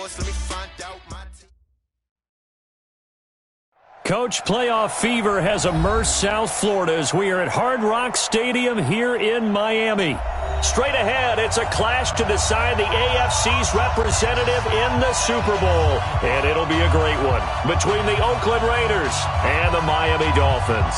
course, let me find out my team. Coach, playoff fever has immersed South Florida as we are at Hard Rock Stadium here in Miami. Straight ahead, it's a clash to decide the AFC's representative in the Super Bowl. And it'll be a great one between the Oakland Raiders and the Miami Dolphins.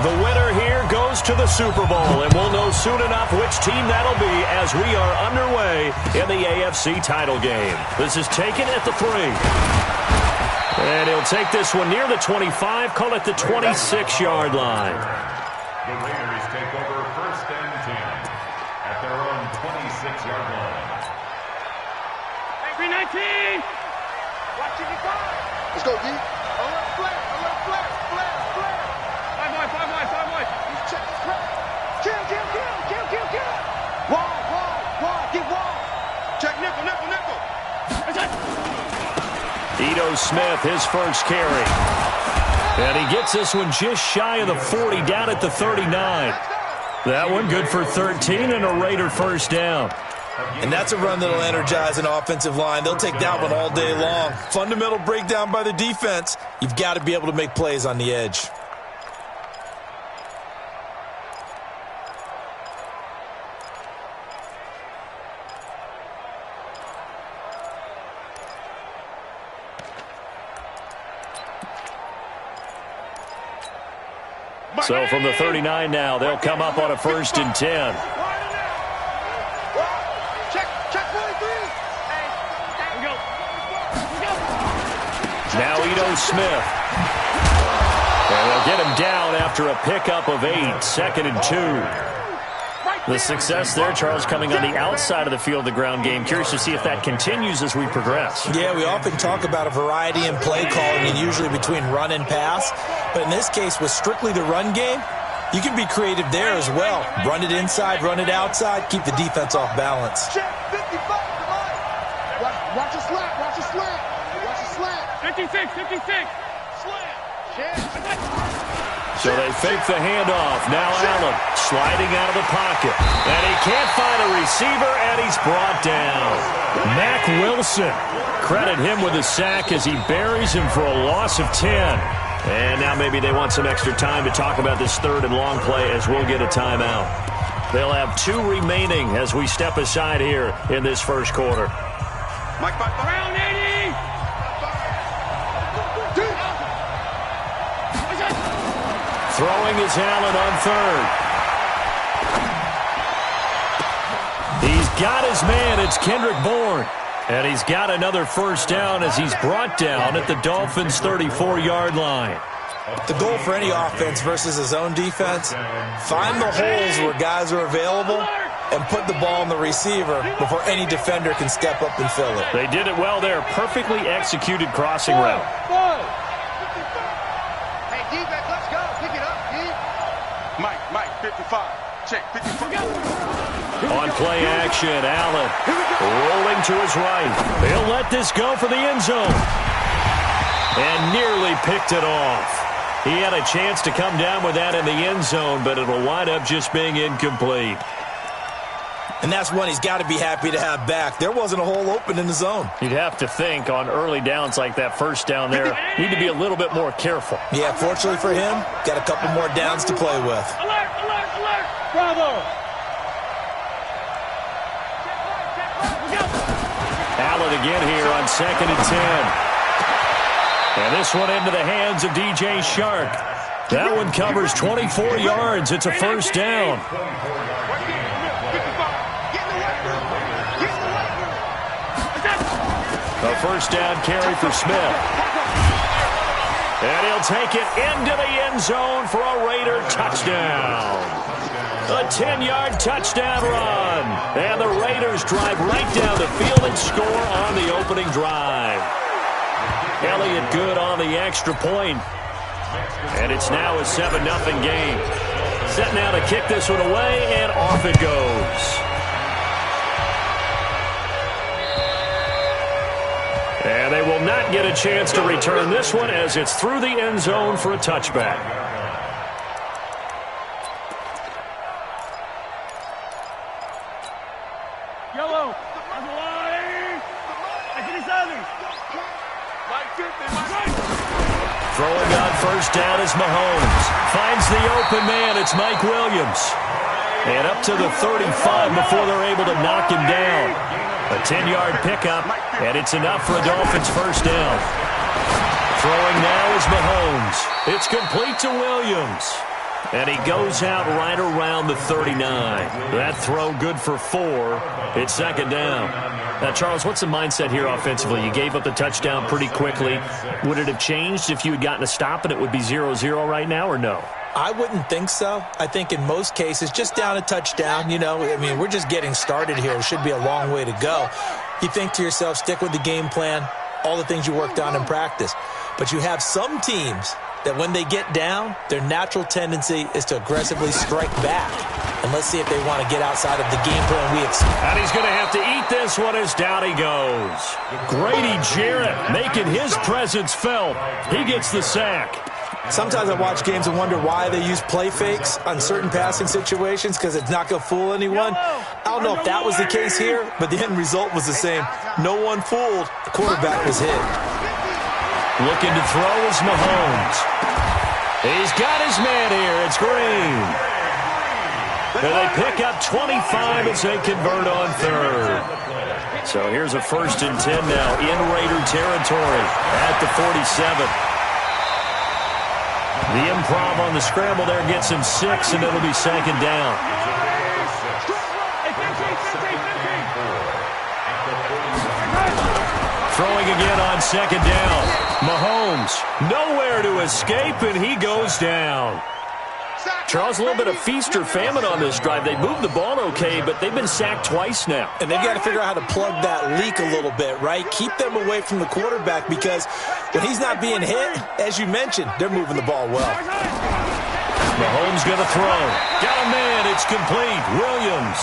The winner here goes to the Super Bowl, and we'll know soon enough which team that'll be as we are underway in the AFC title game. This is taken at the 3. And he'll take this one near the 25, call it the 26-yard line. The Raiders take over 1st and 10 at their own 26-yard line. 319! Watch it, let's go, D. Alert, flare, alert, flare, flare, flare. 5 wide. Check this crap. Kill. Wall, get wall. Check nickel. Ito Smith, his first carry. And he gets this one just shy of the 40, down at the 39. That one good for 13 and a Raider first down. And that's a run that'll energize an offensive line. They'll take that one all day long. Fundamental breakdown by the defense. You've got to be able to make plays on the edge. So from the 39 now, they'll come up on a 1st and 10. Now Ito Smith. And they'll get him down after a pickup of 8, 2nd and 2. The success there, Charles, coming on the outside of the field, the ground game. Curious to see if that continues as we progress. Yeah, we often talk about a variety in play calling, and usually between run and pass. But in this case, with strictly the run game, you can be creative there as well. Run it inside, run it outside, keep the defense off balance. Check 55, come on. Watch a slant. 56. Slant. So they fake the handoff. Now Allen sliding out of the pocket. And he can't find a receiver, and he's brought down. Mack Wilson. Credit him with a sack as he buries him for a loss of 10. And now maybe they want some extra time to talk about this 3rd and long play as we'll get a timeout. They'll have 2 remaining as we step aside here in this first quarter. Brown 80! Throwing is Allen on 3rd. He's got his man. It's Kendrick Bourne. And he's got another first down as he's brought down at the Dolphins' 34-yard line. The goal for any offense versus his own defense, find the holes where guys are available and put the ball in the receiver before any defender can step up and fill it. They did it well there. Perfectly executed crossing route. Hey, D-back, let's go. Pick it up, D. Mike, 55. Check, 55. On play action, Allen rolling to his right. He'll let this go for the end zone. And nearly picked it off. He had a chance to come down with that in the end zone, but it'll wind up just being incomplete. And that's one he's got to be happy to have back. There wasn't a hole open in the zone. You'd have to think on early downs like that first down there, need to be a little bit more careful. Yeah, fortunately for him, got a couple more downs to play with. Alert! Bravo! Allen again here on 2nd and 10. And this one into the hands of DJ Shark. That one covers 24 yards. It's a first down. A first down carry for Smith. And he'll take it into the end zone for a Raider touchdown. A 10-yard touchdown run. And the Raiders drive right down the field and score on the opening drive. Elliott good on the extra point. And it's now a 7-0 game. Set now to kick this one away, and off it goes. And they will not not get a chance to return this one as it's through the end zone for a touchback. Yellow. Throwing on first down is Mahomes. Finds the open man. It's Mike Williams. And up to the 35 before they're able to knock him down. A 10-yard pickup, and it's enough for a Dolphins first down. Throwing now is Mahomes. It's complete to Williams. And he goes out right around the 39. That throw good for 4. It's second down. Now, Charles, what's the mindset here offensively? You gave up the touchdown pretty quickly. Would it have changed if you had gotten a stop and it would be 0-0 right now, or no? I wouldn't think so. I think in most cases, just down a touchdown, we're just getting started here. It should be a long way to go. You think to yourself, stick with the game plan, all the things you worked on in practice. But you have some teams that when they get down, their natural tendency is to aggressively strike back. And let's see if they want to get outside of the game plan we expect. And he's going to have to eat this one as down he goes. Grady Jarrett making his presence felt. He gets the sack. Sometimes I watch games and wonder why they use play fakes on certain passing situations, because it's not going to fool anyone. I don't know if that was the case here, but the end result was the same. No one fooled. The quarterback was hit. Looking to throw is Mahomes. He's got his man here. It's Green. And they pick up 25 as they convert on third. So here's a 1st and 10 now in Raider territory at the 47. The improv on the scramble there gets him 6, and it'll be second down. Throwing again on second down. Mahomes nowhere to escape, and he goes down. Charles, a little bit of feast or famine on this drive. They moved the ball okay, but they've been sacked twice now. And they've got to figure out how to plug that leak a little bit, right? Keep them away from the quarterback, because when he's not being hit, as you mentioned, they're moving the ball well. Mahomes going to throw. Got a man. It's complete. Williams.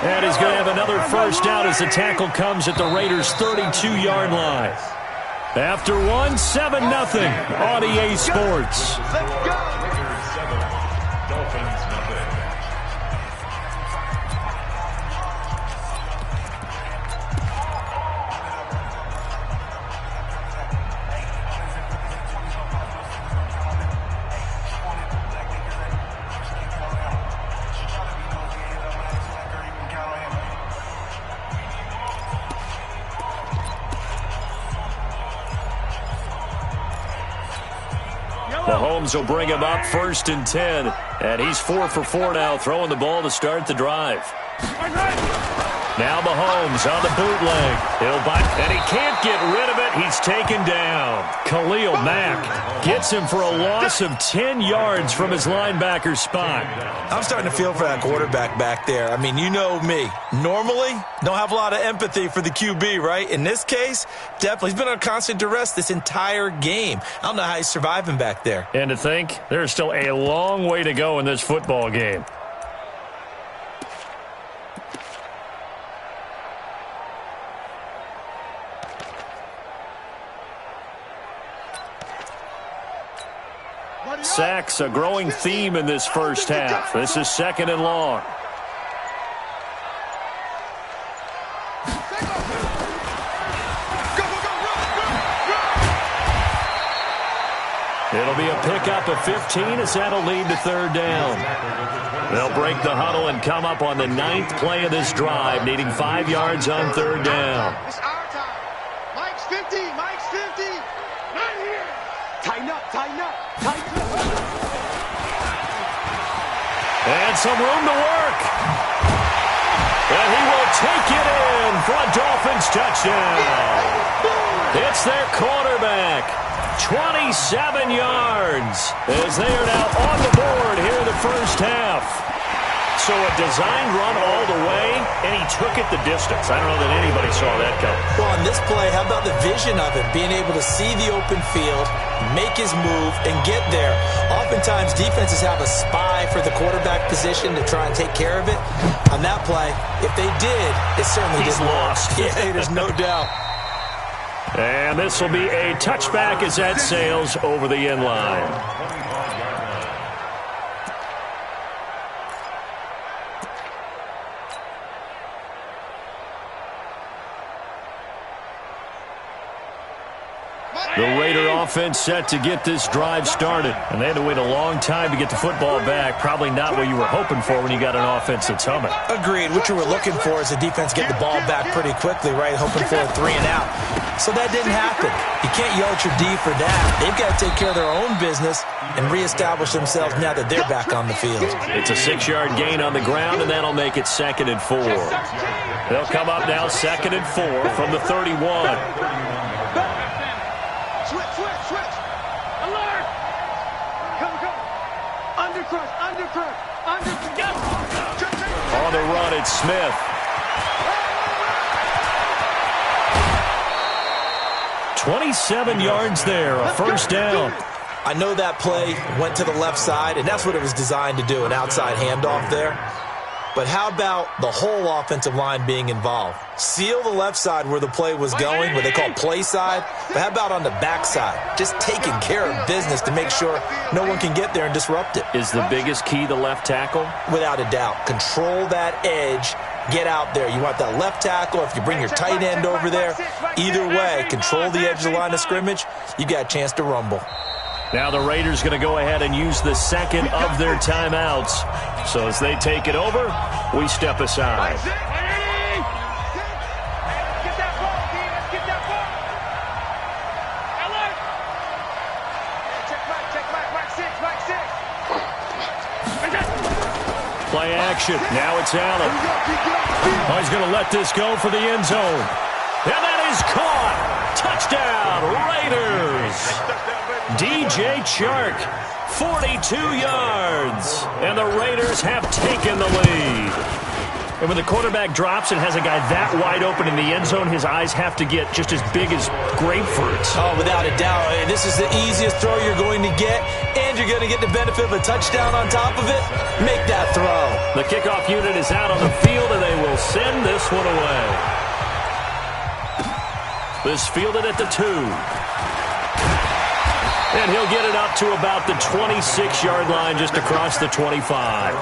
And he's going to have another first down as the tackle comes at the Raiders' 32-yard line. After one, 7-0 on EA Sports. Let's go. Dolphins nothing. Mahomes will bring him up 1st and 10. And he's 4 for 4 now, throwing the ball to start the drive. Now Mahomes on the bootleg. He'll bite, and he can't get rid of it. He's taken down. Khalil Mack gets him for a loss of 10 yards from his linebacker spot. I'm starting to feel for that quarterback back there. I mean, you know me. Normally, don't have a lot of empathy for the QB, right? In this case, definitely. He's been on constant duress this entire game. I don't know how he's surviving back there. And to think, there's still a long way to go in this football game. Sacks, a growing theme in this first half. This is 2nd and long. It'll be a pickup of 15 as that'll lead to 3rd down. They'll break the huddle and come up on the 9th play of this drive, needing 5 yards on 3rd down. It's our time. Mike's 50. Mike's 50. Right here. Tighten up. Tighten up. Tighten up. And some room to work. And he will take it in for a Dolphins touchdown. It's their quarterback. 27 yards as they are now on the board here in the first half. So a designed run all the way, and he took it the distance. I don't know that anybody saw that coming. Well, on this play, how about the vision of it? Being able to see the open field, make his move, and get there. Oftentimes, defenses have a spy for the quarterback position to try and take care of it. On that play, if they did, it certainly He's didn't lost. work. Yeah, there's no doubt. And this will be a touchback as that sails over the end line. The Raider offense set to get this drive started. And they had to wait a long time to get the football back. Probably not what you were hoping for when you got an offense that's humming. Agreed. What you were looking for is the defense get the ball back pretty quickly, right? Hoping for a 3 and out. So that didn't happen. You can't yell at your D for that. They've got to take care of their own business and reestablish themselves now that they're back on the field. It's a 6-yard gain on the ground, and that'll make it 2nd and 4. They'll come up now 2nd and 4 from the 31. Switch. Alert! Come. Undercrush. On the run, it's Smith. 27 yards there, a first down. I know that play went to the left side, and that's what it was designed to do, an outside handoff there. But how about the whole offensive line being involved? Seal the left side where the play was going, what they call play side. But how about on the back side? Just taking care of business to make sure no one can get there and disrupt it. Is the biggest key the left tackle? Without a doubt. Control that edge. Get out there. You want that left tackle. If you bring your tight end over there, either way, control the edge of the line of scrimmage, you got a chance to rumble. Now the Raiders going to go ahead and use the second of their timeouts. So as they take it over, we step aside. Get that ball, D. Let's get that ball. Alert! Check Mike 6. Play action. Now it's Allen. Oh, he's going to let this go for the end zone. And that is caught. Touchdown, Raiders. DJ Chark, 42 yards. And the Raiders have taken the lead. And when the quarterback drops and has a guy that wide open in the end zone, his eyes have to get just as big as grapefruits. Oh, without a doubt. This is the easiest throw you're going to get, and you're going to get the benefit of a touchdown on top of it. Make that throw. The kickoff unit is out on the field, and they will send this one away. This fielded at the 2. And he'll get it up to about the 26-yard line, just across the 25.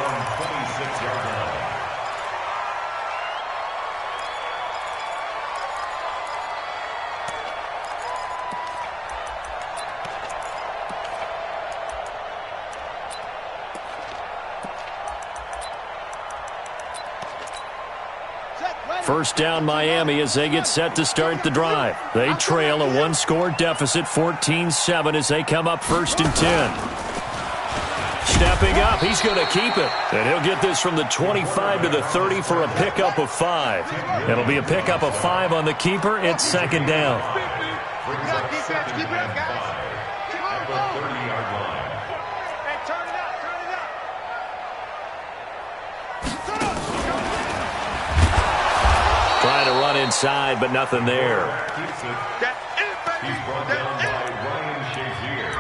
First down Miami as they get set to start the drive. They trail a 1-score deficit, 14-7 as they come up 1st and 10. Stepping up, he's going to keep it. And he'll get this from the 25 to the 30 for a pickup of 5. It'll be a pickup of 5 on the keeper. It's 2nd down. Keep it up, defense. Keep it up, guys. Come on, go. Hey, turn it up. Trying to run inside, but nothing there. He's brought down by Ryan Shazier.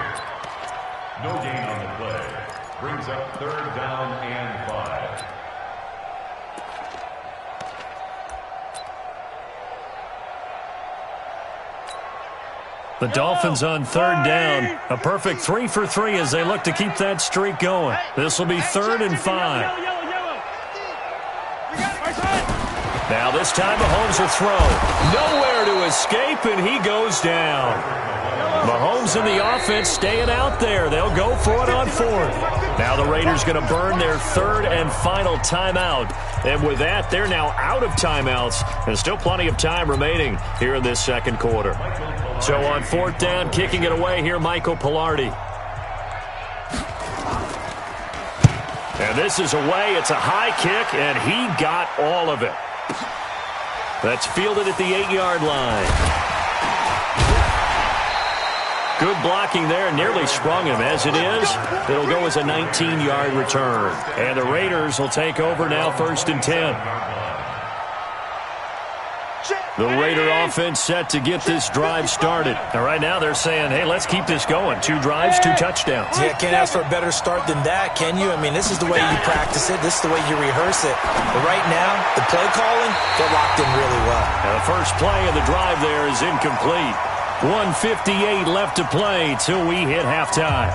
No gain on the play. Brings up 3rd down and 5. The Dolphins on 3rd down. A perfect 3 for 3 as they look to keep that streak going. This will be 3rd and 5. Now this time Mahomes will throw. Nowhere to escape, and he goes down. Mahomes and the offense staying out there. They'll go for it on 4th. Now the Raiders going to burn their 3rd and final timeout. And with that, they're now out of timeouts. And still plenty of time remaining here in this 2nd quarter. So on 4th down, kicking it away here, Michael Pilardi. And this is away. It's a high kick, and he got all of it. That's fielded at the 8-yard line. Good blocking there. Nearly sprung him. As it is, it'll go as a 19-yard return. And the Raiders will take over now 1st and 10. The Raider offense set to get this drive started. And right now they're saying, hey, let's keep this going. 2 drives, 2 touchdowns. Yeah, can't ask for a better start than that, can you? I mean, this is the way you practice it. This is the way you rehearse it. But right now, the play calling, they're locked in really well. And the first play of the drive there is incomplete. 1:58 left to play till we hit halftime.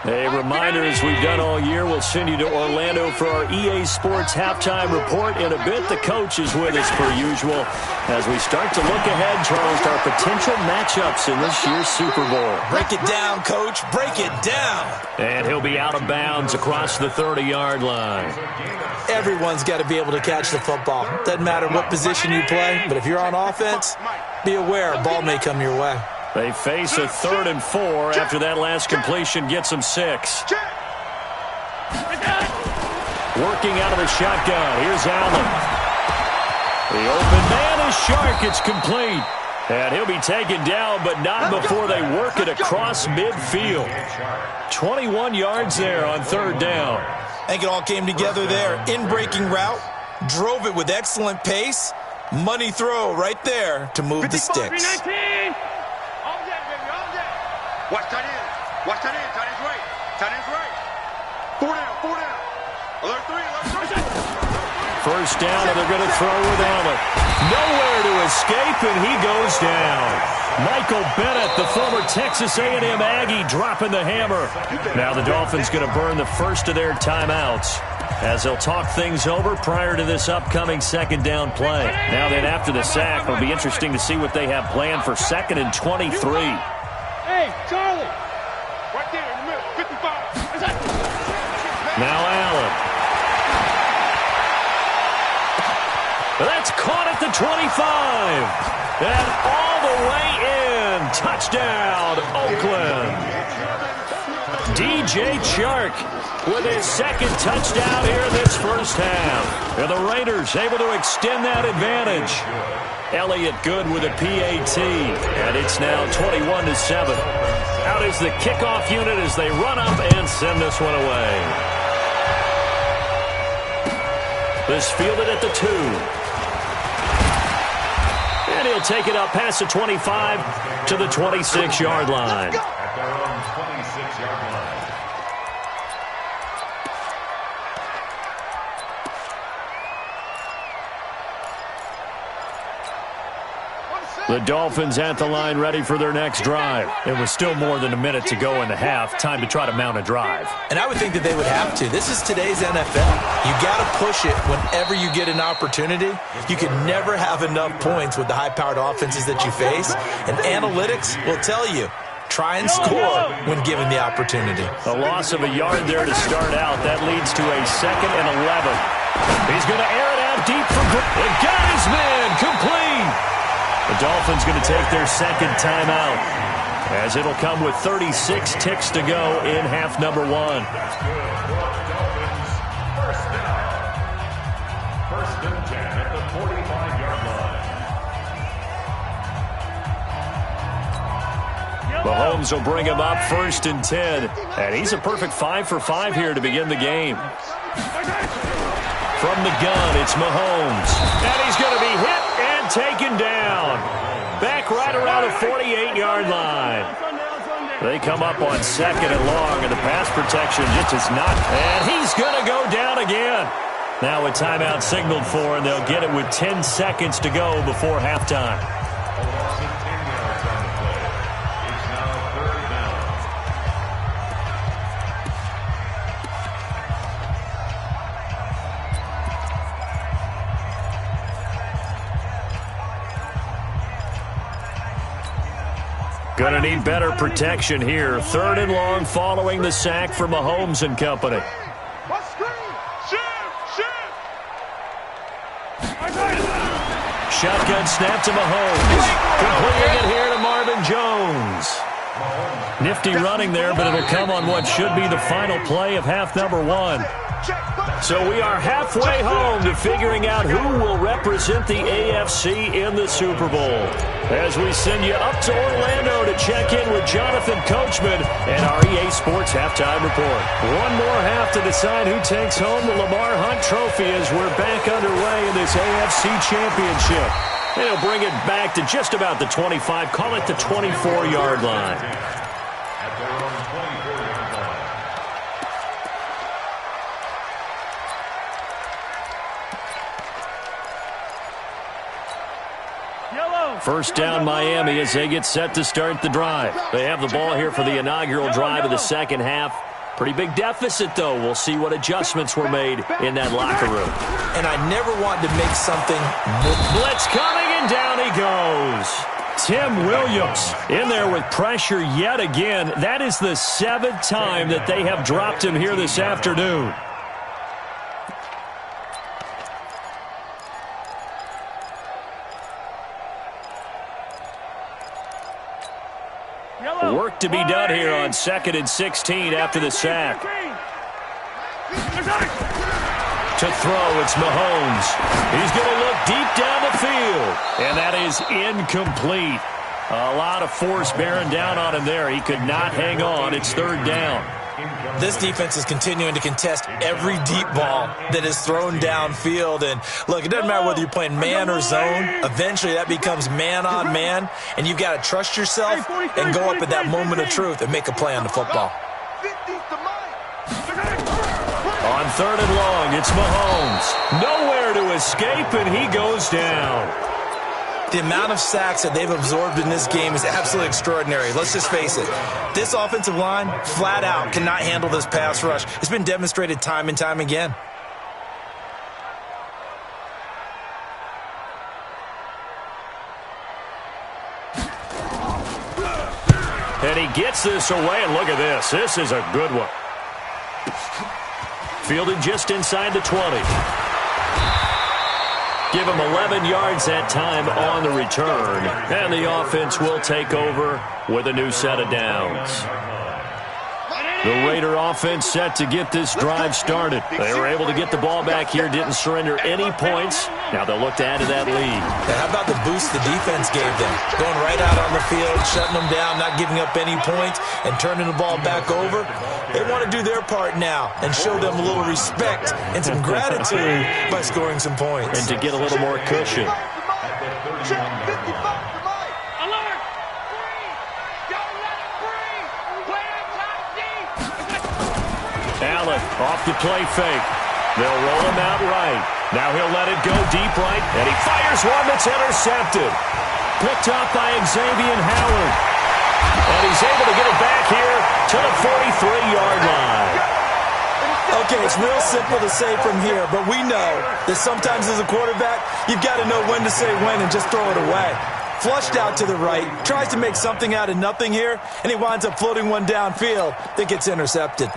A reminder, as we've done all year, we'll send you to Orlando for our EA Sports halftime report. In a bit, the coach is with us per usual as we start to look ahead, Charles, to our potential matchups in this year's Super Bowl. Break it down, Coach. Break it down. And he'll be out of bounds across the 30-yard line. Everyone's got to be able to catch the football. Doesn't matter what position you play, but if you're on offense, be aware a ball may come your way. They face a 3rd and 4 after that last completion gets them 6. Working out of the shotgun. Here's Allen. The open man is Shark. It's complete. And he'll be taken down, but not before they work it across midfield. 21 yards there on 3rd down. I think it all came together there. In-breaking route. Drove it with excellent pace. Money throw right there to move the sticks. Watch tight end. Watch tight end. Tight end's right. Tight end's right. 4 down. 4 down. Alert 3. Alert 3. First down, and they're going to throw with Allen. Nowhere to escape, and he goes down. Michael Bennett, the former Texas A&M Aggie, dropping the hammer. Now the Dolphins going to burn the first of their timeouts as they'll talk things over prior to this upcoming 2nd down play. Now then, after the sack, it'll be interesting to see what they have planned for 2nd and 23. Hey, Charlie! Right there in the middle, 55. Now Allen. That's caught at the 25. And all the way in. Touchdown, Oakland. DJ Chark with his 2nd touchdown here in this first half. And the Raiders able to extend that advantage. Elliott good with a PAT, and it's now 21-7. Out is the kickoff unit as they run up and send this one away. This fielded at the 2. And he'll take it up past the 25 to the 26-yard line. At their own 26-yard line. The Dolphins at the line ready for their next drive. It was still more than a minute to go in the half. Time to try to mount a drive. And I would think that they would have to. This is today's NFL. You got to push it whenever you get an opportunity. You can never have enough points with the high-powered offenses that you face. And analytics will tell you, try and score when given the opportunity. A loss of a yard there to start out. That leads to a 2nd and 11. He's going to air it out deep for Grant. It got his man complete. The Dolphins going to take their 2nd timeout as it'll come with 36 ticks to go in half number 1. Dolphins, 1st and 10 at the 45-yard line. Mahomes will bring him up 1st and 10. And he's a perfect 5 for 5 here to begin the game. From the gun, it's Mahomes. And he's going to be hit and taken down. Back right around the 48-yard line. They come up on 2nd and long, and the pass protection just is not. And he's going to go down again. Now a timeout signaled for, and they'll get it with 10 seconds to go before halftime. Going to need better protection here. 3rd and long following the sack from Mahomes and company. Shotgun snap to Mahomes. Completing it here to Marvin Jones. Nifty running there, but it'll come on what should be the final play of half number 1. So we are halfway home to figuring out who will represent the AFC in the Super Bowl. As we send you up to Orlando to check in with Jonathan Coachman and our EA Sports Halftime Report. One more half to decide who takes home the Lamar Hunt Trophy as we're back underway in this AFC Championship. And he'll bring it back to just about the 25, call it the 24-yard line. At their own 24-yard line. First down Miami as they get set to start the drive. They have the ball here for the inaugural drive of the second half. Pretty big deficit, though. We'll see what adjustments were made in that locker room. And I never wanted to make something. Blitz coming, and down he goes. Tim Williams in there with pressure yet again. That is the 7th time that they have dropped him here this afternoon. Work to be done here on 2nd and 16 after the sack. To throw, it's Mahomes. He's going to look deep down the field. And that is incomplete. A lot of force bearing down on him there. He could not hang on. It's 3rd down. This defense is continuing to contest every deep ball that is thrown downfield. And, look, it doesn't matter whether you're playing man or zone. Eventually that becomes man on man. And you've got to trust yourself and go up at that moment of truth and make a play on the football. On 3rd and long, it's Mahomes. Nowhere to escape, and he goes down. The amount of sacks that they've absorbed in this game is absolutely extraordinary. Let's just face it. This offensive line, flat out, cannot handle this pass rush. It's been demonstrated time and time again. And he gets this away, and look at this. This is a good one. Fielded just inside the 20. Give him 11 yards that time on the return. And the offense will take over with a new set of downs. The Raider offense set to get this drive started. They were able to get the ball back here, didn't surrender any points. Now they'll look to add to that lead. And how about the boost the defense gave them? Going right out on the field, shutting them down, not giving up any points, and turning the ball back over. They want to do their part now and show them a little respect and some gratitude by scoring some points. And to get a little more cushion. Allen off the play fake. They'll roll him out right. Now he'll let it go deep right, and he fires one that's intercepted. Picked up by Xavier Howard. And he's able to get it back here to the 43-yard line. Okay, it's real simple to say from here, but we know that sometimes as a quarterback, you've got to know when to say when and just throw it away. Flushed out to the right, tries to make something out of nothing here, and he winds up floating one downfield that gets intercepted.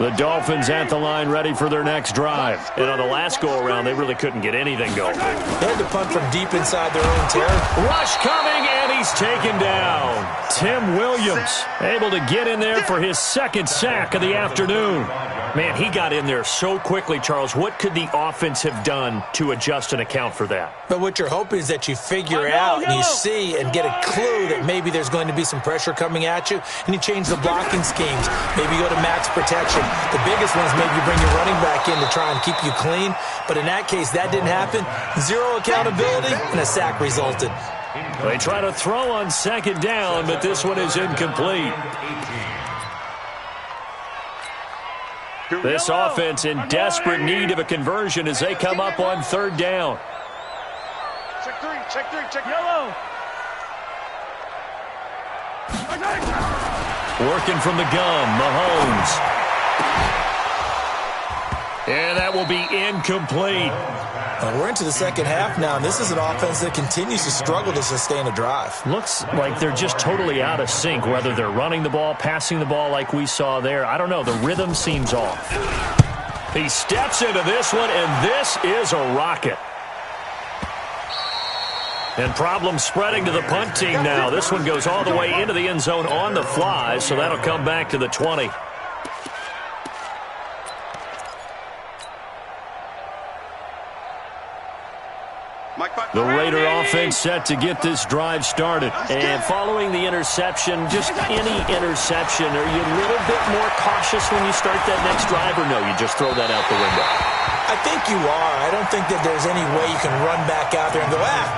The Dolphins at the line ready for their next drive. And on the last go-around, they really couldn't get anything going. They had to punt from deep inside their own territory. Rush coming, and he's taken down. Tim Williams able to get in there for his 2nd sack of the afternoon. Man, he got in there so quickly, Charles. What could the offense have done to adjust and account for that? But what you're hoping is that you figure out and you see and get a clue that maybe there's going to be some pressure coming at you, and you change the blocking schemes. Maybe go to max protection. The biggest one is maybe you bring your running back in to try and keep you clean. But in that case, that didn't happen. Zero accountability, and a sack resulted. They try to throw on 2nd down, but this one is incomplete. This offense in desperate need of a conversion as they come up on 3rd down. Check three, check yellow. Working from the gun, Mahomes. And that will be incomplete. We're into the 2nd half now, and this is an offense that continues to struggle to sustain a drive. Looks like they're just totally out of sync, whether they're running the ball, passing the ball like we saw there. I don't know. The rhythm seems off. He steps into this one, and this is a rocket. And problems spreading to the punt team now. This one goes all the way into the end zone on the fly, so that'll come back to the 20. offense set to get this drive started. And following the interception, just any interception, are you a little bit more cautious when you start that next drive, or no, you just throw that out the window? I think you are. I don't think that there's any way you can run back out there and go,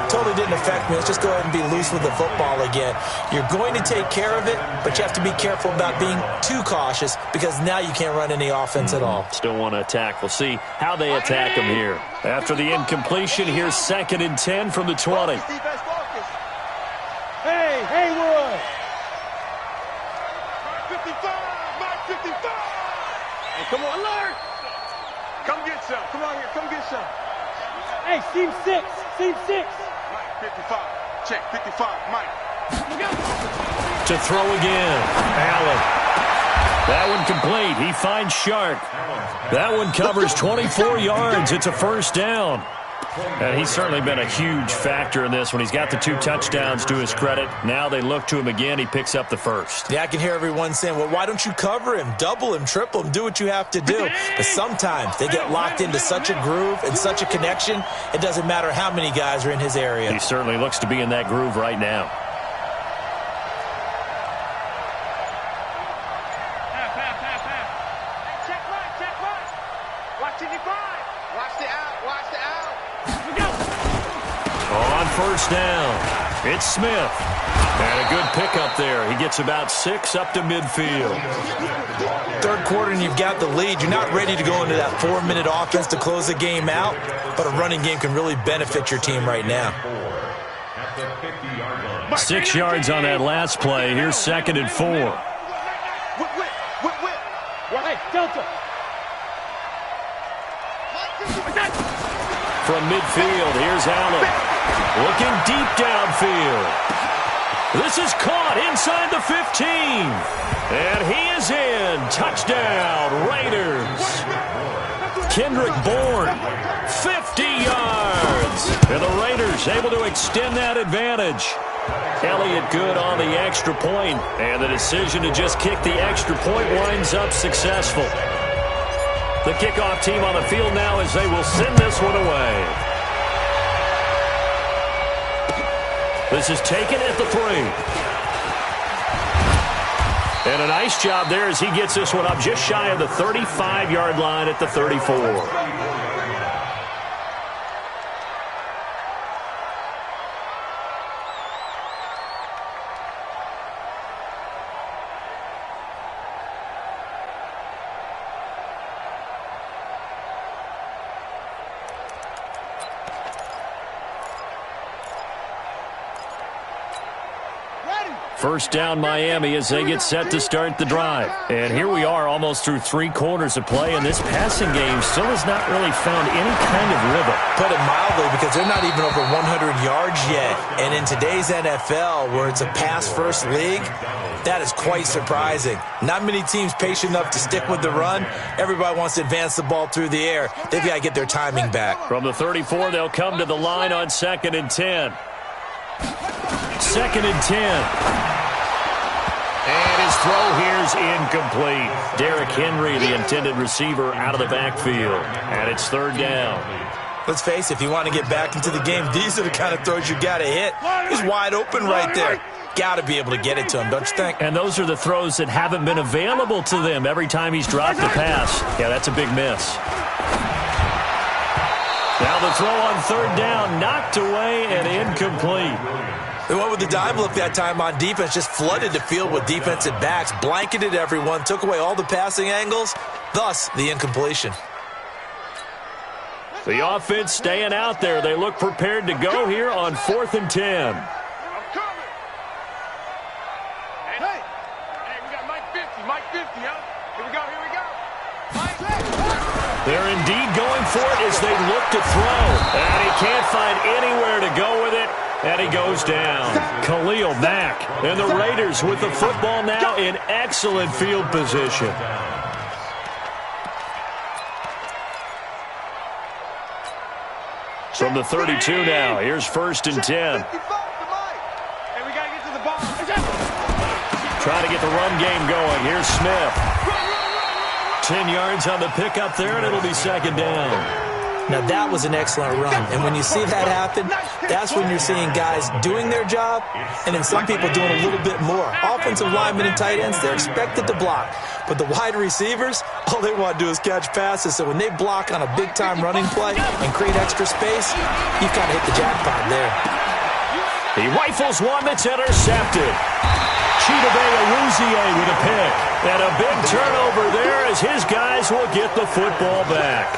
totally didn't affect me. Let's just go ahead and be loose with the football again. You're going to take care of it, but you have to be careful about being too cautious because now you can't run any offense at all. Still want to attack. We'll see how they attack them here. After the incompletion, here's 2nd and 10 from the 20. Hey, Haywood! 55! Mark 55! Hey, come on, alert! Come get some. Come on here. Come get some. Hey, seam 6. Seam 6. Mike, 55. Check, 55. Mike. To throw again. Allen. That one complete. He finds Shark. That one covers 24 yards. It's a first down. And he's certainly been a huge factor in this when he's got the 2 touchdowns to his credit. Now they look to him again. He picks up the first. Yeah, I can hear everyone saying, well, why don't you cover him, double him, triple him, do what you have to do. But sometimes they get locked into such a groove and such a connection, it doesn't matter how many guys are in his area. He certainly looks to be in that groove right now. Check Mike. Watch 55. Watch the out. Watch the out. On first down, it's Smith. And a good pickup there. He gets about 6 up to midfield. Third quarter and you've got the lead. You're not ready to go into that 4-minute offense to close the game out, but a running game can really benefit your team right now. 6 yards on that last play. Here's 2nd and 4. Hey, Delta! From midfield, here's Allen. Looking deep downfield. This is caught inside the 15. And he is in. Touchdown, Raiders. Kendrick Bourne, 50 yards. And the Raiders able to extend that advantage. Elliott good on the extra point. And the decision to just kick the extra point winds up successful. The kickoff team on the field now as they will send this one away. This is taken at the 3. And a nice job there as he gets this one up just shy of the 35-yard line at the 34. First down Miami as they get set to start the drive. And here we are almost through 3 quarters of play, and this passing game still has not really found any kind of rhythm. Put it mildly, because they're not even over 100 yards yet. And in today's NFL, where it's a pass-first league, that is quite surprising. Not many teams patient enough to stick with the run. Everybody wants to advance the ball through the air. They've got to get their timing back. From the 34, they'll come to the line on 2nd and 10. 2nd and 10. And his throw here's incomplete. Derrick Henry, the intended receiver, out of the backfield. And it's 3rd down. Let's face it, if you want to get back into the game, these are the kind of throws you got to hit. He's wide open right there. Got to be able to get it to him, don't you think? And those are the throws that haven't been available to them every time he's dropped the pass. Yeah, that's a big miss. Now the throw on 3rd down, knocked away and incomplete. They went with the dime look that time on defense, just flooded the field with defensive backs, blanketed everyone, took away all the passing angles, thus the incompletion. The offense staying out there. They look prepared to go here on 4th and 10. I'm coming. Hey, we got Mike 50, Mike 50, huh? Here we go, here we go. Mike. They're indeed going for it as they look to throw. And he can't find anywhere to go with it. And he goes down. Khalil Mack. And the Raiders with the football now in excellent field position. From the 32 now, here's 1st and 10. Hey, we got to get to the ball. Trying to get the run game going. Here's Smith. 10 yards on the pickup there, and it'll be 2nd down. Now, that was an excellent run. And when you see that happen, that's when you're seeing guys doing their job and then some people doing a little bit more. Offensive linemen and tight ends, they're expected to block. But the wide receivers, all they want to do is catch passes. So when they block on a big-time running play and create extra space, you kind of hit the jackpot there. He rifles one that's intercepted. Chidobe Awuzie with a pick. And a big turnover there as his guys will get the football back.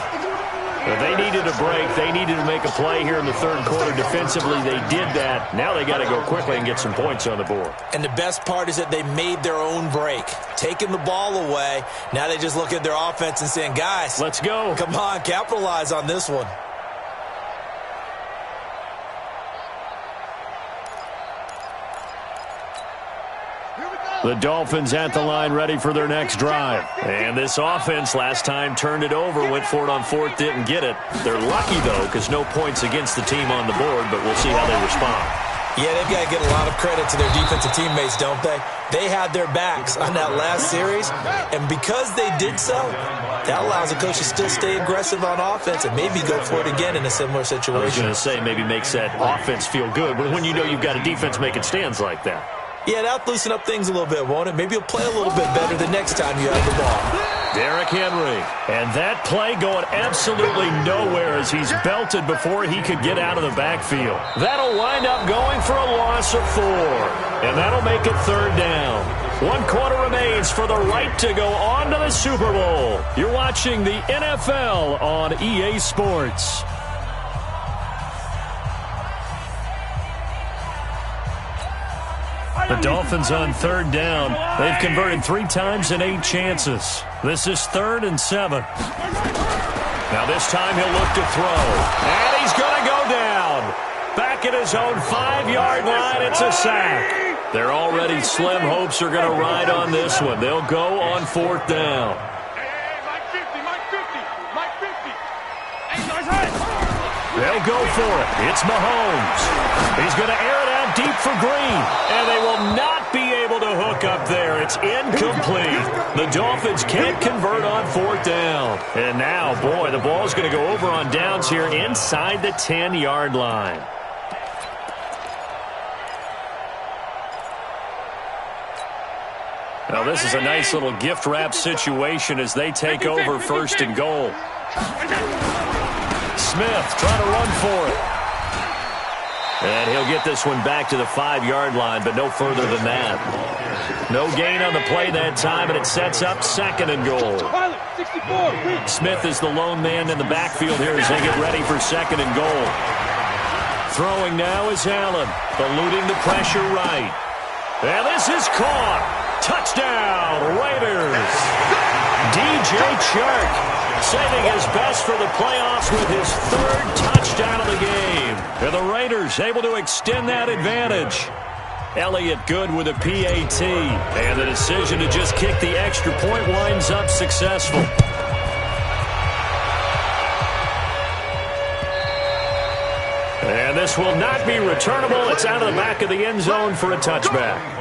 But they needed a break. They needed to make a play here in the third quarter. Defensively, they did that. Now they got to go quickly and get some points on the board. And the best part is that they made their own break. Taking the ball away. Now they just look at their offense and saying, guys, let's go. Come on, capitalize on this one. The Dolphins at the line ready for their next drive. And this offense last time turned it over, went for it on fourth, didn't get it. They're lucky, though, because no points against the team on the board, but we'll see how they respond. Yeah, they've got to get a lot of credit to their defensive teammates, don't they? They had their backs on that last series, and because they did so, that allows the coach to still stay aggressive on offense and maybe go for it again in a similar situation. I was going to say maybe makes that offense feel good, but when you know you've got a defense making stands like that. Yeah, that'll loosen up things a little bit, won't it? Maybe you'll play a little bit better the next time you have the ball. Derrick Henry. And that play going absolutely nowhere as he's belted before he could get out of the backfield. That'll wind up going for a loss of 4. And that'll make it third down. 1 quarter remains for the right to go on to the Super Bowl. You're watching the NFL on EA Sports. The Dolphins on third down. They've converted 3 times in 8 chances. This is 3rd and 7. Now this time he'll look to throw. And he's going to go down. Back at his own 5-yard line, it's a sack. They're already slim hopes are going to ride on this one. They'll go on 4th down. They'll go for it. It's Mahomes. He's going to air it out deep for Green. And they will not be able to hook up there. It's incomplete. The Dolphins can't convert on 4th down. And now, boy, the ball's going to go over on downs here inside the 10-yard line. Now, this is a nice little gift wrap situation as they take over 1st and goal. Smith trying to run for it. And he'll get this one back to the 5-yard line, but no further than that. No gain on the play that time, and it sets up 2nd and goal. Smith is the lone man in the backfield here as they get ready for 2nd and goal. Throwing now is Allen, eluding the pressure right. And this is caught. Touchdown, Raiders. DJ Chark saving his best for the playoffs with his 3rd touchdown of the game. And the Raiders able to extend that advantage. Elliott good with a PAT. And the decision to just kick the extra point winds up successful. And this will not be returnable. It's out of the back of the end zone for a touchback.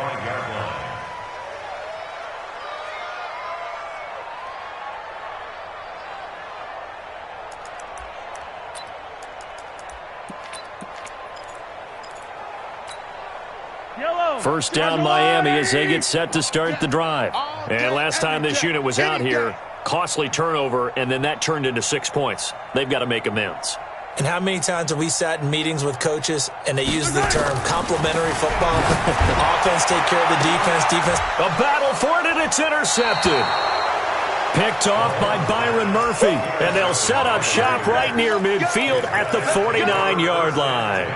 First down Miami as they get set to start the drive. And last time this unit was out here, costly turnover, and then that turned into 6 points. They've got to make amends. And how many times have we sat in meetings with coaches and they use the term complementary football? Offense take care of the defense, defense. A battle for it, and it's intercepted. Picked off by Byron Murphy. And they'll set up shop right near midfield at the 49-yard line.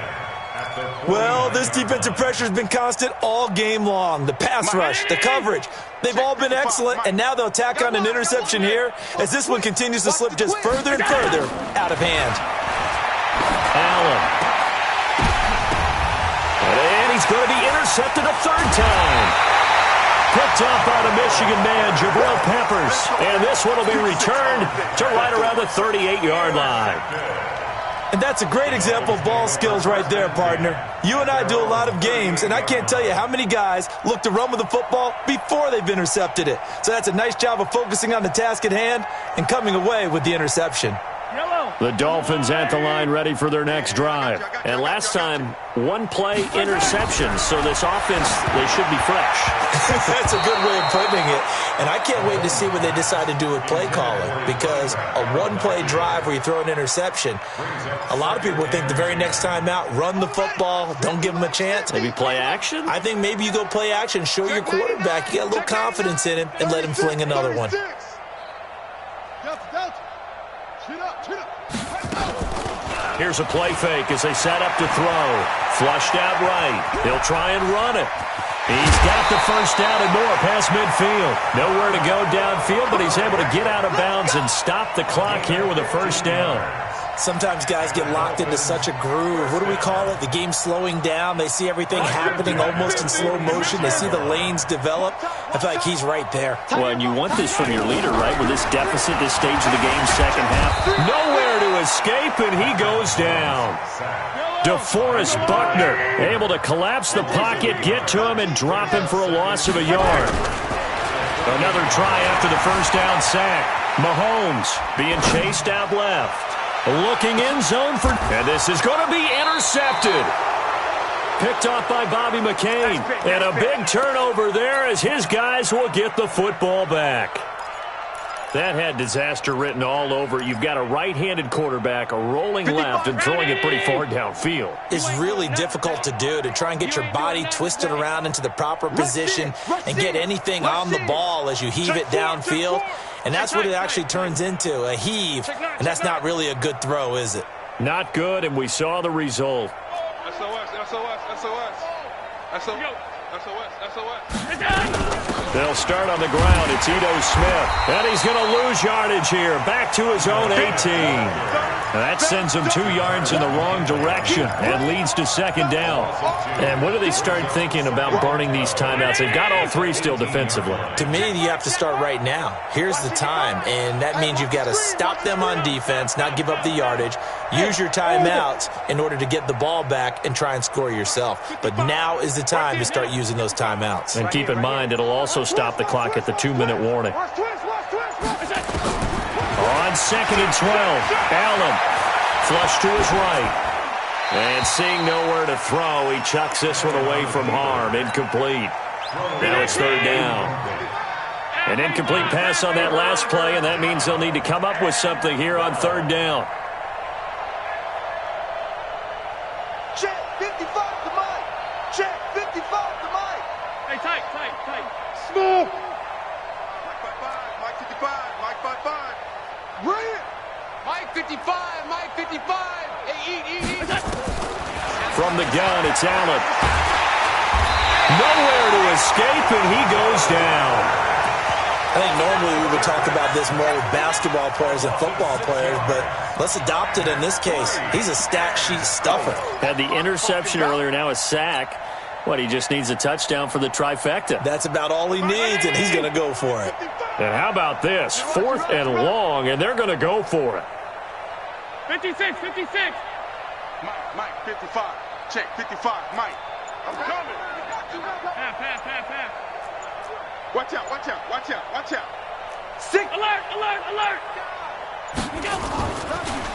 Well, this defensive pressure has been constant all game long. The pass rush, the coverage, they've all been excellent, and now they'll tack on an interception here as this one continues to slip just further and further out of hand. Allen. And he's going to be intercepted a 3rd time. Picked off by the Michigan man, Jabril Peppers. And this one will be returned to right around the 38-yard line. And that's a great example of ball skills right there, partner. You and I do a lot of games, and I can't tell you how many guys look to run with the football before they've intercepted it. So that's a nice job of focusing on the task at hand and coming away with the interception. Yellow. The Dolphins at the line ready for their next drive. And last time, one-play interception, so this offense, they should be fresh. That's a good way of putting it. And I can't wait to see what they decide to do with play calling, because a one-play drive where you throw an interception, a lot of people think the very next time out, run the football, don't give them a chance. Maybe play action? I think maybe you go play action, show your quarterback you got a little confidence in him, and let him fling another one. Here's a play fake as they set up to throw. Flushed out right. He'll try and run it. He's got the first down and more past midfield. Nowhere to go downfield, but he's able to get out of bounds and stop the clock here with a first down. Sometimes guys get locked into such a groove. What do we call it? The game's slowing down. They see everything happening almost in slow motion. They see the lanes develop. I feel like he's right there. Well, and you want this from your leader, right? With this deficit, this stage of the game's second half. Nowhere to escape, and he goes down. DeForest Buckner able to collapse the pocket, get to him, and drop him for a loss of a yard. Another try after the first down sack. Mahomes being chased out left. Looking end zone for... And this is going to be intercepted. Picked off by Bobby McCain. And a big turnover there as his guys will get the football back. That had disaster written all over. You've got a right-handed quarterback rolling left and throwing it pretty far downfield. It's really difficult to do, to try and get your body twisted around into the proper position and get anything on the ball as you heave it downfield. And that's what it actually turns into, a heave. And that's not really a good throw, is it? Not good, and we saw the result. SOS, SOS, SOS. SOS, SOS. They'll start on the ground. It's Ito Smith. And he's going to lose yardage here. Back to his own 18. That sends him 2 yards in the wrong direction and leads to second down. And when do they start thinking about burning these timeouts? They've got all three still defensively. To me, you have to start right now. Here's the time, and that means you've got to stop them on defense, not give up the yardage, use your timeouts in order to get the ball back and try and score yourself. But now is the time to start using those timeouts. And keep in mind, it'll also stop the clock at the 2-minute warning. On 2nd and 12, Allen flush to his right. And seeing nowhere to throw, he chucks this one away from harm. Incomplete. Now it's third down. An incomplete pass on that last play, and that means they'll need to come up with something here on third down. Check 55 to Mike. Check 55 to Mike. Hey, tight. Smooth. Mike 55, Mike 55. Bring it. Mike 55, Mike 55. Hey, eat. From the gun, it's Allen. Nowhere to escape, and he goes down. I think normally we would talk about this more with basketball players and football players, but let's adopt it in this case. He's a stat sheet stuffer. Had the interception earlier, now a sack. What, he just needs a touchdown for the trifecta. That's about all he needs, and he's going to go for it. And how about this? 4th and long, and they're going to go for it. 56. Mike 55. Check 55, Mike. I'm coming. Pass. Watch out. Sick. Alert.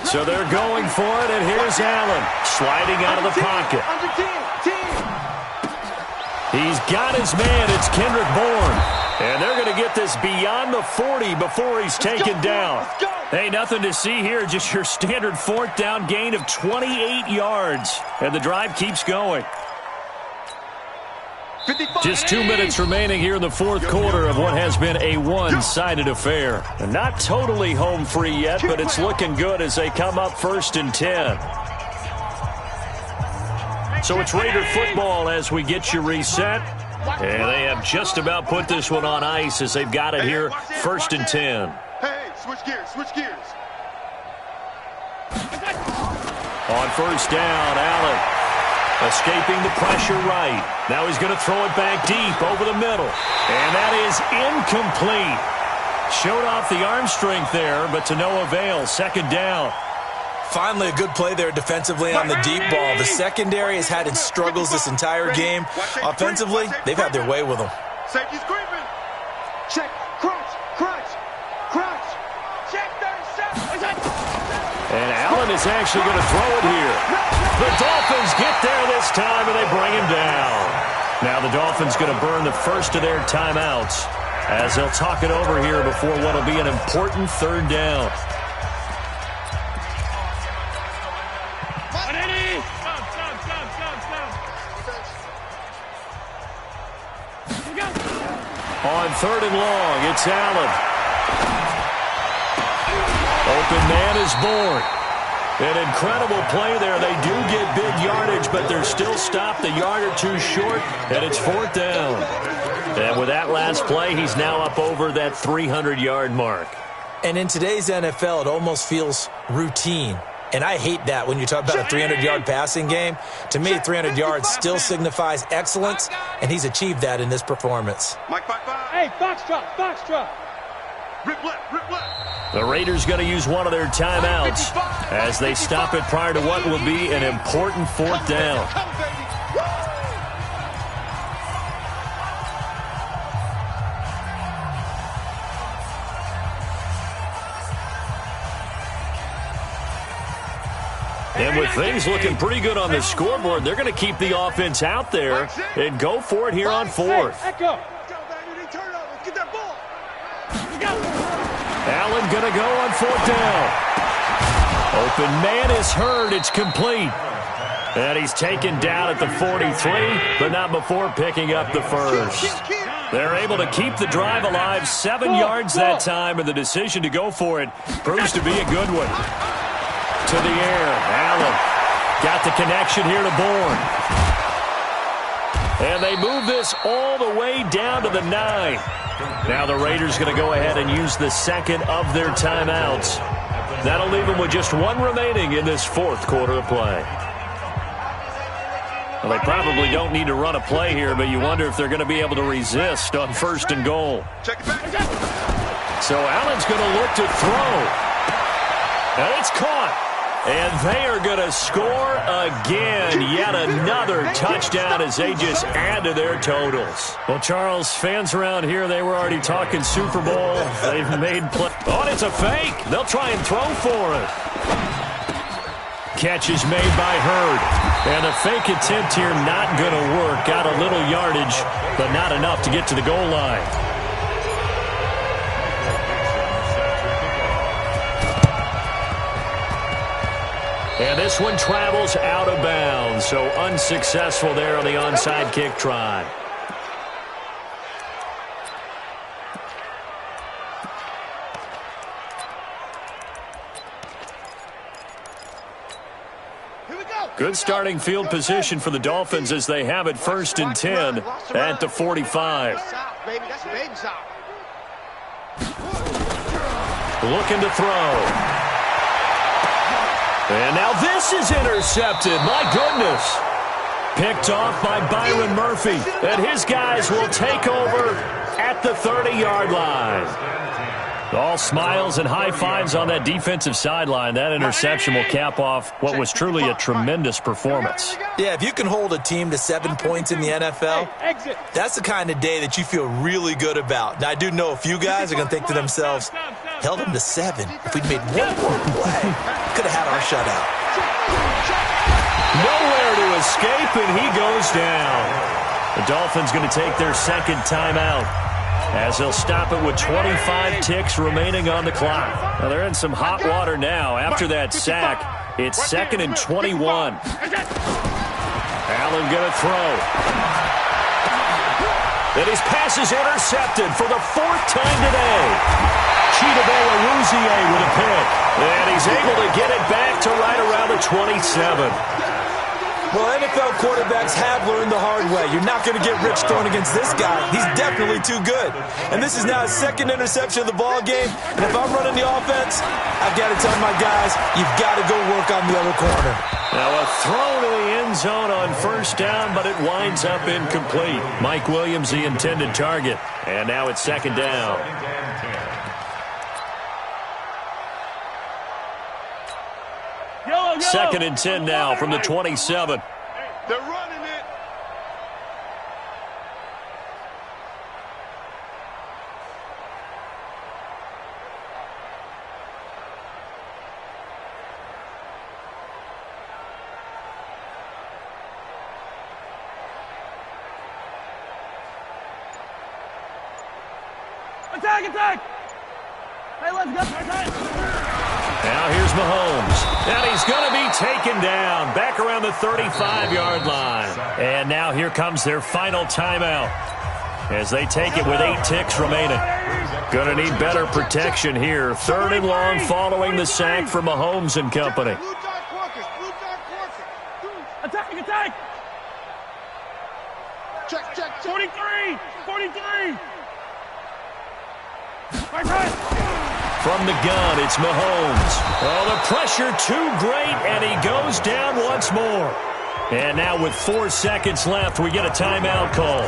So they're going for it, and here's Allen sliding out of the pocket. Under 10. He's got his man. It's Kendrick Bourne. And they're going to get this beyond the 40 before he's taken down. Let's go. Hey, nothing to see here. Just your standard 4th down gain of 28 yards. And the drive keeps going. 55. Just 2 minutes remaining here in the 4th quarter of what has been a one-sided affair. And not totally home free yet, but it's looking good as they come up 1st and 10. So it's Raider football as we get you reset. And they have just about put this one on ice as they've got it here, 1st and 10. Hey, switch gears. On 1st down, Allen escaping the pressure right. Now he's going to throw it back deep over the middle. And that is incomplete. Showed off the arm strength there, but to no avail. 2nd down. Finally, a good play there defensively on the deep ball. The secondary has had its struggles this entire game. Offensively, they've had their way with them. Safety's creeping. Check. Crunch. Check 37. And Allen is actually going to throw it here. The Dolphins get there this time, and they bring him down. Now the Dolphins going to burn the first of their timeouts as they'll talk it over here before what will be an important third down. On third and long, it's Allen. Open man is born. An incredible play there. They do get big yardage, but they're still stopped a yard or two short, and it's fourth down. And with that last play, he's now up over that 300-yard mark. And in today's NFL, it almost feels routine. And I hate that when you talk about a 300-yard passing game. To me, 300 yards still signifies excellence, and he's achieved that in this performance. Hey, foxtrot. Rip left. The Raiders going to use one of their timeouts as they stop it prior to what will be an important fourth down. And with things looking pretty good on the scoreboard, they're going to keep the offense out there and go for it here on fourth. Allen going to go on fourth down. Open man is heard. It's complete. And he's taken down at the 43, but not before picking up the first. They're able to keep the drive alive, 7 yards that time, and the decision to go for it proves to be a good one. To the air, Allen got the connection here to Bourne. And they move this all the way down to the 9. Now the Raiders going to go ahead and use the second of their timeouts. That'll leave them with just one remaining in this fourth quarter of play. Well, they probably don't need to run a play here, but you wonder if they're going to be able to resist on first and goal. So Allen's going to look to throw. And it's caught. And they are going to score again. Yet another touchdown as they just add to their totals. Well, Charles, fans around here, they were already talking Super Bowl. They've made play. Oh, and it's a fake. They'll try and throw for it. Catch is made by Hurd. And a fake attempt here not going to work. Got a little yardage, but not enough to get to the goal line. And this one travels out of bounds, so unsuccessful there on the onside kick try. Good starting field position for the Dolphins as they have it first and 10 at the 45. Looking to throw. And now this is intercepted. My goodness. Picked off by Byron Murphy. And his guys will take over at the 30-yard line. All smiles and high fives on that defensive sideline. That interception will cap off what was truly a tremendous performance. Yeah, if you can hold a team to 7 points in the NFL, that's the kind of day that you feel really good about. Now, I do know a few guys are going to think to themselves, held them to 7. If we'd made one more play, could have had our shutout. Nowhere to escape, and he goes down. The Dolphins going to take their second timeout as they'll stop it with 25 ticks remaining on the clock. Now they're in some hot water now. After that sack, it's 2nd and 21. Allen going to throw. And his pass is intercepted for the 4th time today. Chidobe Awuzie with a pick. And he's able to get it back to right around the 27. Well, NFL quarterbacks have learned the hard way. You're not going to get rich throwing against this guy. He's definitely too good. And this is now his 2nd interception of the ball game. And if I'm running the offense, I've got to tell my guys, you've got to go work on the other corner. Now a throw to the end zone on first down, but it winds up incomplete. Mike Williams, the intended target. And now it's 2nd down. Second and 10 now from the 27. They're running it. Attack! Hey, let's go. Now here's Mahomes. And he's going to be taken down back around the 35-yard line. And now here comes their final timeout as they take it with 8 ticks remaining. Going to need better protection here. 3rd and long following the sack for Mahomes and company. Attack! Check. 43! From the gun, it's Mahomes. Oh, the pressure too great, and he goes down once more. And now with 4 seconds left, we get a timeout call.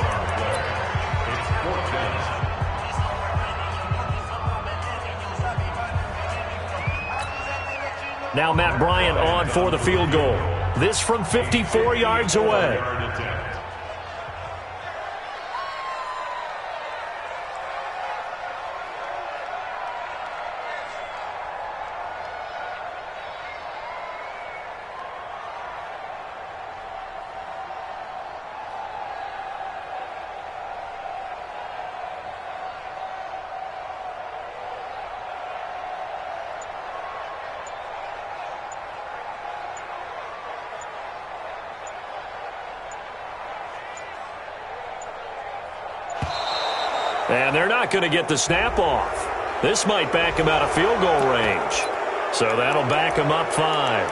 Now Matt Bryant on for the field goal. This from 54 yards away. And they're not going to get the snap off. This might back him out of field goal range. So that'll back him up 5.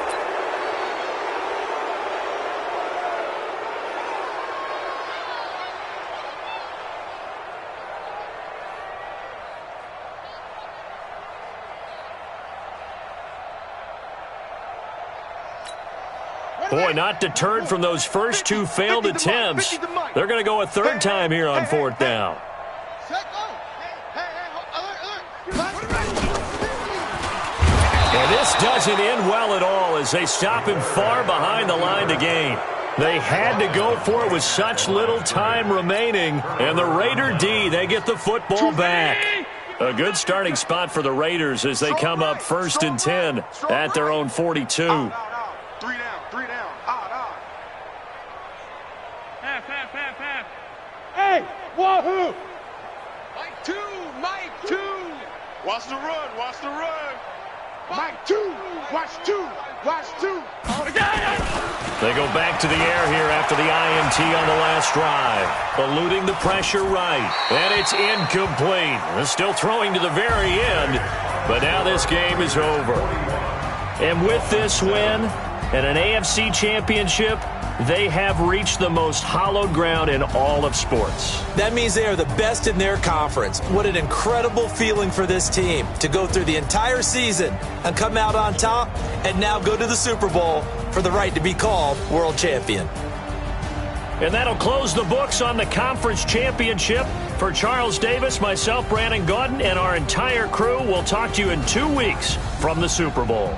Boy, not deterred from those first 2 failed attempts. They're going to go a 3rd time here on 4th down. And this doesn't end well at all as they stop him far behind the line to gain. They had to go for it with such little time remaining. And the Raider D, they get the football back. A good starting spot for the Raiders as they come up 1st and 10 at their own 42. 3 down. Pass. Hey, wahoo! Mike 2. Watch the run. Mike 2. Watch 2. They go back to the air here after the INT on the last drive. Eluding the pressure right. And it's incomplete. They're still throwing to the very end. But now this game is over. And with this win and an AFC championship, they have reached the most hallowed ground in all of sports. That means they are the best in their conference. What an incredible feeling for this team to go through the entire season and come out on top and now go to the Super Bowl for the right to be called world champion. And that'll close the books on the conference championship. For Charles Davis, myself, Brandon Gaudin, and our entire crew, we'll talk to you in 2 weeks from the Super Bowl.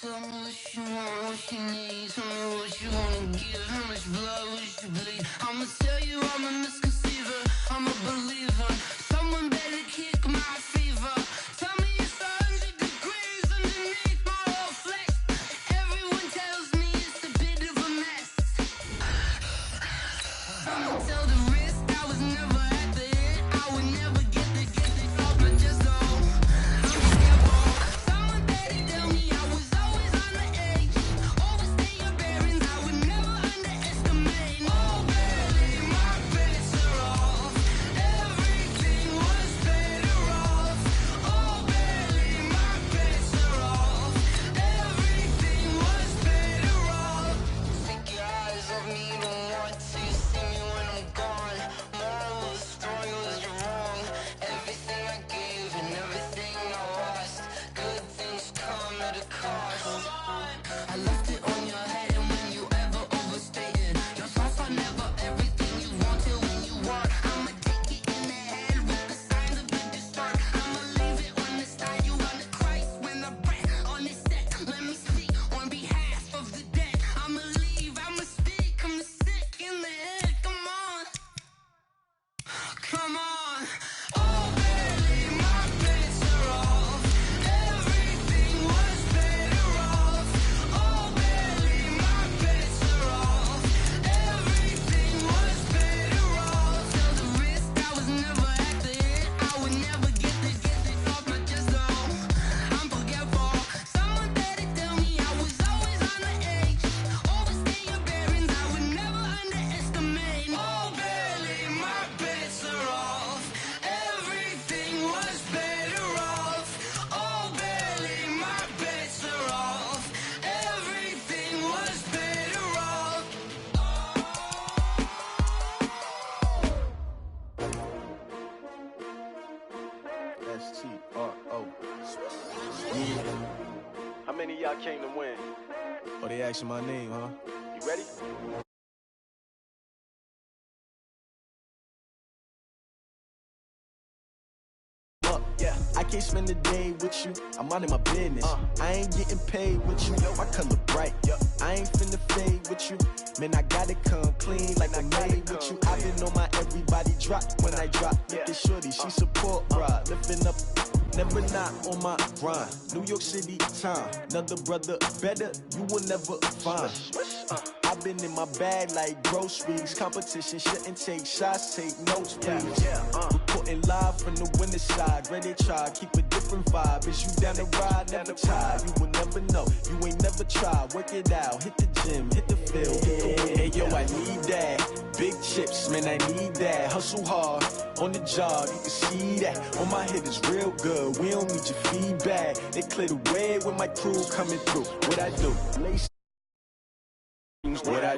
Tell me what you want, what you need. Tell me what you wanna give. How much blood would you bleed? I'ma tell you I'm a misconceiver. I'm a believer. Someone better kick my fever. Tell me it's 100 degrees underneath my whole flesh. Everyone tells me it's a bit of a mess. I'ma tell the risk I was never at the end. I would never get the off my chest though. I'm careful. Someone better tell me I was always on the edge. Overstay your bearings, I would never underestimate. Oh barely, my bets are off. Everything was better off. Oh barely, my bets are off. Everything was better off. Take your eyes off me, don't want to see me when I'm gone. I came to win. Oh, they asking my name, huh? You ready? Yeah, I can't spend the day with you. I'm minding my business. I ain't getting paid with you. My color bright. I ain't finna fade with you. Man, I gotta come clean like I made with you. I been on my everybody drop when I drop. Look at shorty, she support, bruh. Lifting up, never not on my grind. New York City time. Another brother better, you will never find. I've been in my bag like groceries. Competition shouldn't take shots, take notes, please. Reporting live from the winter side. Ready to try, keep a different vibe. Is you down the ride, never tired. You will never know, you ain't never tried. Work it out, hit the gym, hit the field. Hey yo, I need that. Big chips, man, I need that. Hustle hard, on the job, you can see that. On my hit is real good, we don't need your feedback. They clear the way when my crew coming through. What I do? What I